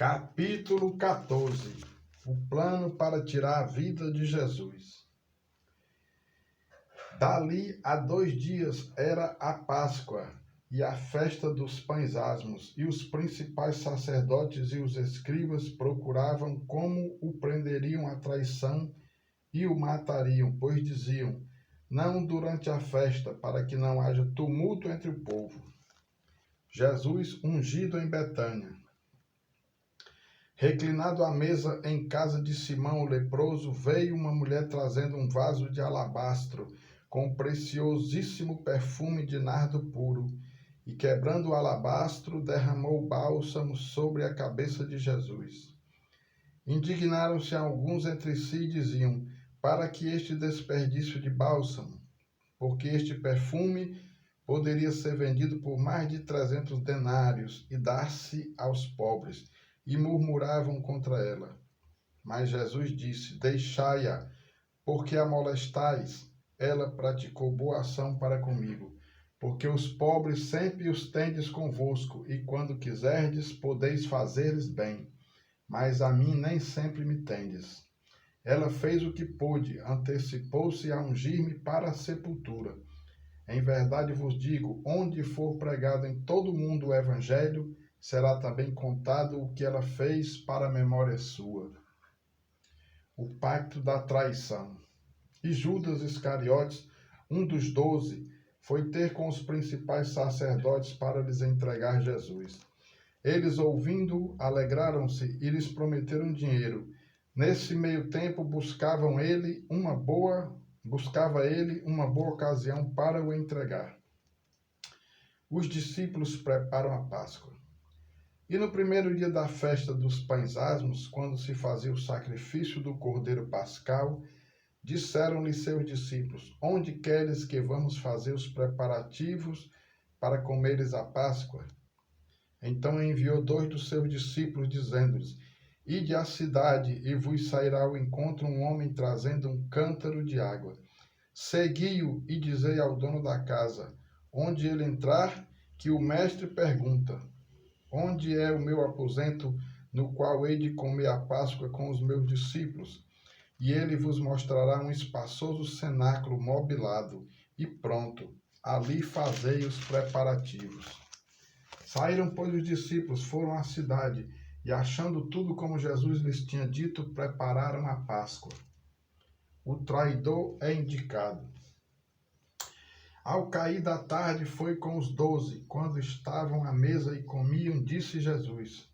Capítulo 14. O plano para tirar a vida de Jesus. Dali a 2 dias era a Páscoa e a festa dos pães asmos, e os principais sacerdotes e os escribas procuravam como o prenderiam à traição e o matariam, pois diziam: não durante a festa, para que não haja tumulto entre o povo. Jesus ungido em Betânia. Reclinado à mesa em casa de Simão o leproso, veio uma mulher trazendo um vaso de alabastro com preciosíssimo perfume de nardo puro, e quebrando o alabastro, derramou bálsamo sobre a cabeça de Jesus. Indignaram-se alguns entre si e diziam: para que este desperdício de bálsamo? Porque este perfume poderia ser vendido por mais de 300 denários e dar-se aos pobres. E murmuravam contra ela. Mas Jesus disse: deixai-a, porque a molestais. Ela praticou boa ação para comigo, porque os pobres sempre os tendes convosco, e quando quiserdes, podeis fazer-lhes bem, mas a mim nem sempre me tendes. Ela fez o que pôde, antecipou-se a ungir-me para a sepultura. Em verdade vos digo, onde for pregado em todo o mundo o evangelho, será também contado o que ela fez para a memória sua. O pacto da traição. E Judas Iscariotes, um dos 12, foi ter com os principais sacerdotes para lhes entregar Jesus. Eles, ouvindo, alegraram-se e lhes prometeram dinheiro. Nesse meio tempo buscava ele uma boa ocasião para o entregar. Os discípulos preparam a Páscoa. E no primeiro dia da festa dos pães asmos, quando se fazia o sacrifício do cordeiro pascal, disseram-lhe seus discípulos: onde queres que vamos fazer os preparativos para comeres a Páscoa? Então enviou 2 dos seus discípulos, dizendo-lhes: ide à cidade, e vos sairá ao encontro um homem trazendo um cântaro de água. Segui-o e dizei ao dono da casa: onde ele entrar, que o mestre pergunta: onde é o meu aposento, no qual hei de comer a Páscoa com os meus discípulos? E ele vos mostrará um espaçoso cenáculo mobilado, e pronto, ali fazei os preparativos. Saíram, pois, os discípulos, foram à cidade, e achando tudo como Jesus lhes tinha dito, prepararam a Páscoa. O traidor é indicado. Ao cair da tarde, foi com os 12, quando estavam à mesa e comiam, disse Jesus: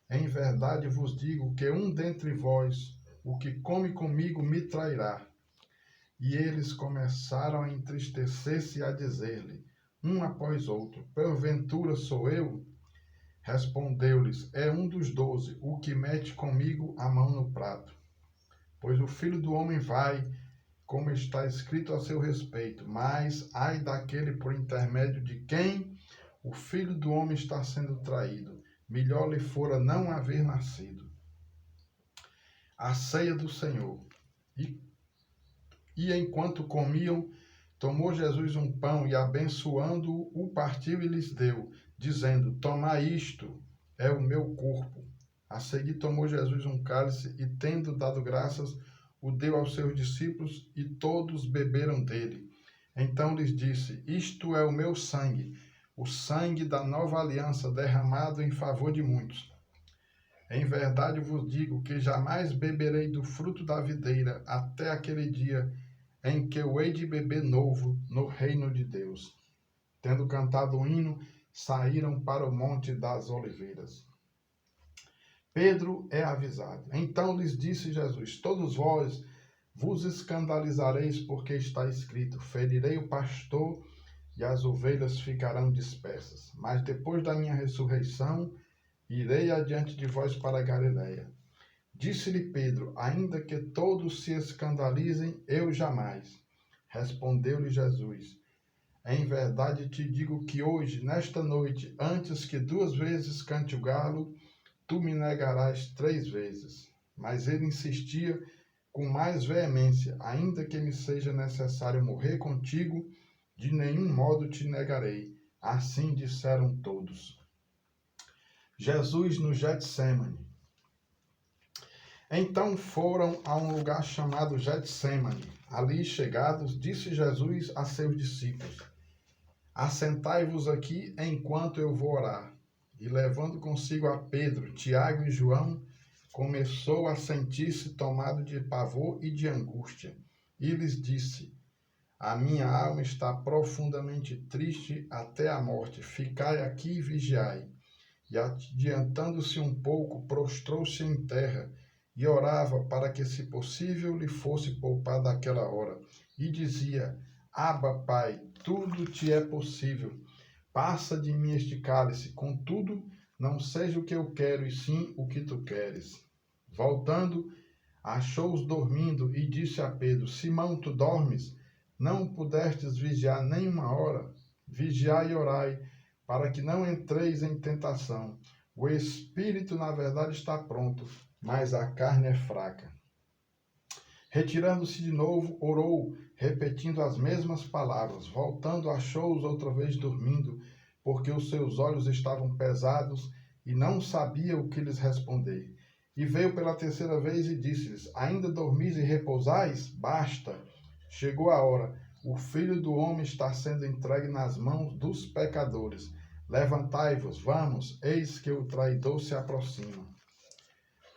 em verdade vos digo que um dentre vós, o que come comigo, me trairá. E eles começaram a entristecer-se e a dizer-lhe, um após outro: porventura sou eu? Respondeu-lhes: é um dos 12, o que mete comigo a mão no prato. Pois o Filho do Homem vai, como está escrito a seu respeito, mas ai daquele por intermédio de quem o Filho do Homem está sendo traído. Melhor lhe fora não haver nascido. A ceia do Senhor. E enquanto comiam, tomou Jesus um pão e, abençoando-o, o partiu e lhes deu, dizendo: tomai isto, é o meu corpo. A seguir tomou Jesus um cálice e, tendo dado graças, o deu aos seus discípulos, e todos beberam dele. Então lhes disse: isto é o meu sangue, o sangue da nova aliança, derramado em favor de muitos. Em verdade vos digo que jamais beberei do fruto da videira até aquele dia em que eu hei de beber novo no reino de Deus. Tendo cantado o hino, saíram para o Monte das Oliveiras. Pedro é avisado. Então lhes disse Jesus: todos vós vos escandalizareis, porque está escrito: ferirei o pastor e as ovelhas ficarão dispersas. Mas depois da minha ressurreição, irei adiante de vós para a Galileia. Disse-lhe Pedro: ainda que todos se escandalizem, eu jamais. Respondeu-lhe Jesus: em verdade te digo que hoje, nesta noite, antes que 2 vezes cante o galo, tu me negarás 3 vezes. Mas ele insistia com mais veemência: ainda que me seja necessário morrer contigo, de nenhum modo te negarei. Assim disseram todos. Jesus no Getsêmani. Então foram a um lugar chamado Getsêmani. Ali chegados, disse Jesus a seus discípulos: Assentai-vos aqui enquanto eu vou orar. E levando consigo a Pedro, Tiago e João, começou a sentir-se tomado de pavor e de angústia. E lhes disse: A minha alma está profundamente triste até a morte. Ficai aqui e vigiai. E adiantando-se um pouco, prostrou-se em terra e orava para que, se possível, lhe fosse poupada aquela hora. E dizia: Abba, Pai, tudo te é possível. Passa de mim este cálice, contudo, não seja o que eu quero, e sim o que tu queres. Voltando, achou-os dormindo e disse a Pedro: Simão, tu dormes? Não pudestes vigiar nem uma hora? Vigiai e orai, para que não entreis em tentação. O espírito, na verdade, está pronto, mas a carne é fraca. Retirando-se de novo, orou, repetindo as mesmas palavras. Voltando, achou-os outra vez dormindo, porque os seus olhos estavam pesados e não sabia o que lhes responder. E veio pela terceira vez e disse-lhes: Ainda dormis e repousais? Basta! Chegou a hora. O Filho do Homem está sendo entregue nas mãos dos pecadores. Levantai-vos, vamos, eis que o traidor se aproxima.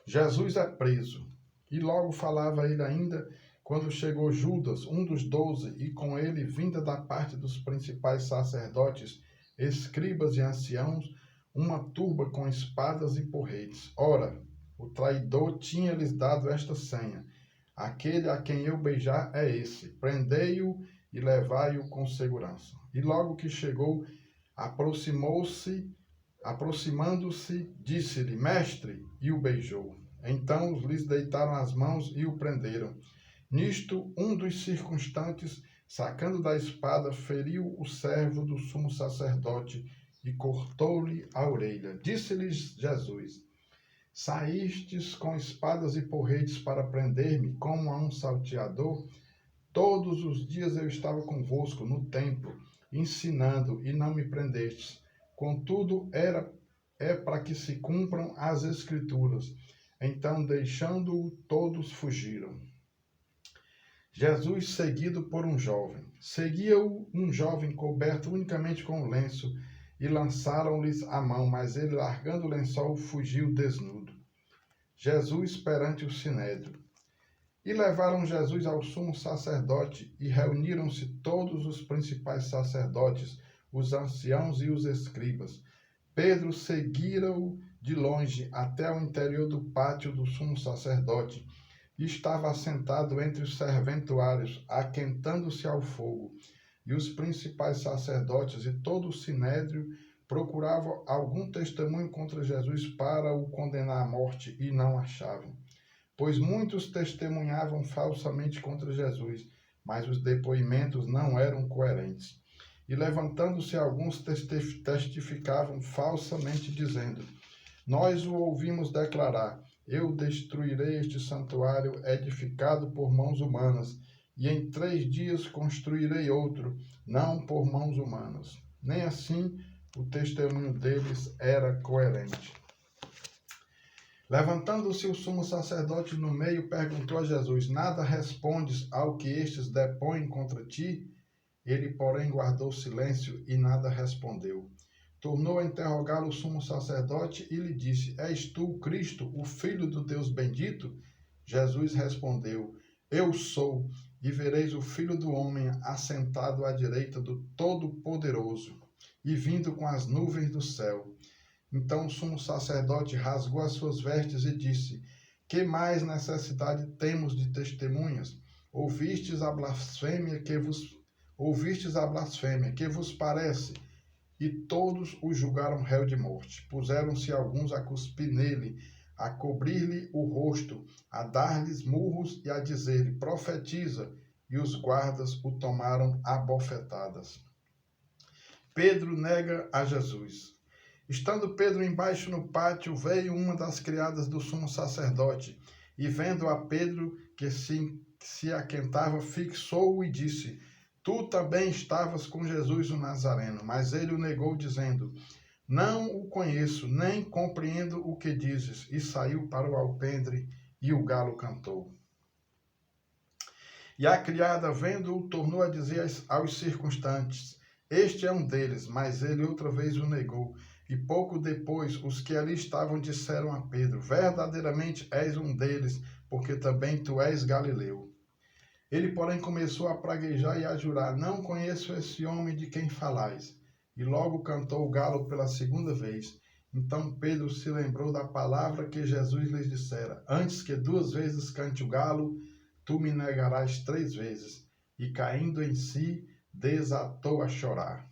Jesus é preso. E logo falava ele ainda, quando chegou Judas, um dos 12, e com ele, vinda da parte dos principais sacerdotes, escribas e anciãos, uma turba com espadas e porretes. Ora, o traidor tinha-lhes dado esta senha: Aquele a quem eu beijar é esse. Prendei-o e levai-o com segurança. E logo que chegou, aproximando-se, disse-lhe: Mestre, e o beijou. Então lhes deitaram as mãos e o prenderam. Nisto, um dos circunstantes, sacando da espada, feriu o servo do sumo sacerdote e cortou-lhe a orelha. Disse-lhes Jesus: Saístes com espadas e porretes para prender-me, como a um salteador? Todos os dias eu estava convosco no templo, ensinando, e não me prendestes. Contudo, é para que se cumpram as Escrituras. Então, deixando-o, todos fugiram. Jesus seguido por um jovem. Seguia-o um jovem coberto unicamente com um lenço, e lançaram-lhes a mão, mas ele, largando o lençol, fugiu desnudo. Jesus perante o sinédrio. E levaram Jesus ao sumo sacerdote, e reuniram-se todos os principais sacerdotes, os anciãos e os escribas. Pedro seguira-o de longe até o interior do pátio do sumo sacerdote, e estava assentado entre os serventuários, aquentando-se ao fogo. E os principais sacerdotes e todo o sinédrio procuravam algum testemunho contra Jesus para o condenar à morte, e não achavam. Pois muitos testemunhavam falsamente contra Jesus, mas os depoimentos não eram coerentes. E levantando-se alguns testificavam falsamente, dizendo: Nós o ouvimos declarar: Eu destruirei este santuário edificado por mãos humanas, e em 3 dias construirei outro, não por mãos humanas. Nem assim o testemunho deles era coerente. Levantando-se o sumo sacerdote no meio, perguntou a Jesus: Nada respondes ao que estes depõem contra ti? Ele, porém, guardou silêncio e nada respondeu. Tornou a interrogá-lo o sumo sacerdote e lhe disse: És tu o Cristo, o Filho do Deus bendito? Jesus respondeu: Eu sou, e vereis o Filho do Homem assentado à direita do Todo-Poderoso, e vindo com as nuvens do céu. Então o sumo sacerdote rasgou as suas vestes e disse: Que mais necessidade temos de testemunhas? Ouvistes a blasfêmia que vos parece? E todos o julgaram réu de morte. Puseram-se alguns a cuspir nele, a cobrir-lhe o rosto, a dar-lhes murros e a dizer-lhe: Profetiza. E os guardas o tomaram a bofetadas. Pedro nega a Jesus. Estando Pedro embaixo no pátio, veio uma das criadas do sumo sacerdote, e vendo a Pedro que se aquentava, fixou-o e disse: Tu também estavas com Jesus o Nazareno. Mas ele o negou, dizendo: Não o conheço, nem compreendo o que dizes. E saiu para o alpendre E o galo cantou. E a criada, vendo-o, tornou a dizer aos circunstantes: Este é um deles. Mas ele outra vez o negou. E pouco depois, os que ali estavam disseram a Pedro: Verdadeiramente és um deles, porque também tu és galileu. Ele, porém, começou a praguejar e a jurar: Não conheço esse homem de quem falais. E logo cantou o galo pela segunda vez. Então Pedro se lembrou da palavra que Jesus lhes dissera: Antes que 2 vezes cante o galo, tu me negarás 3 vezes. E caindo em si, desatou a chorar.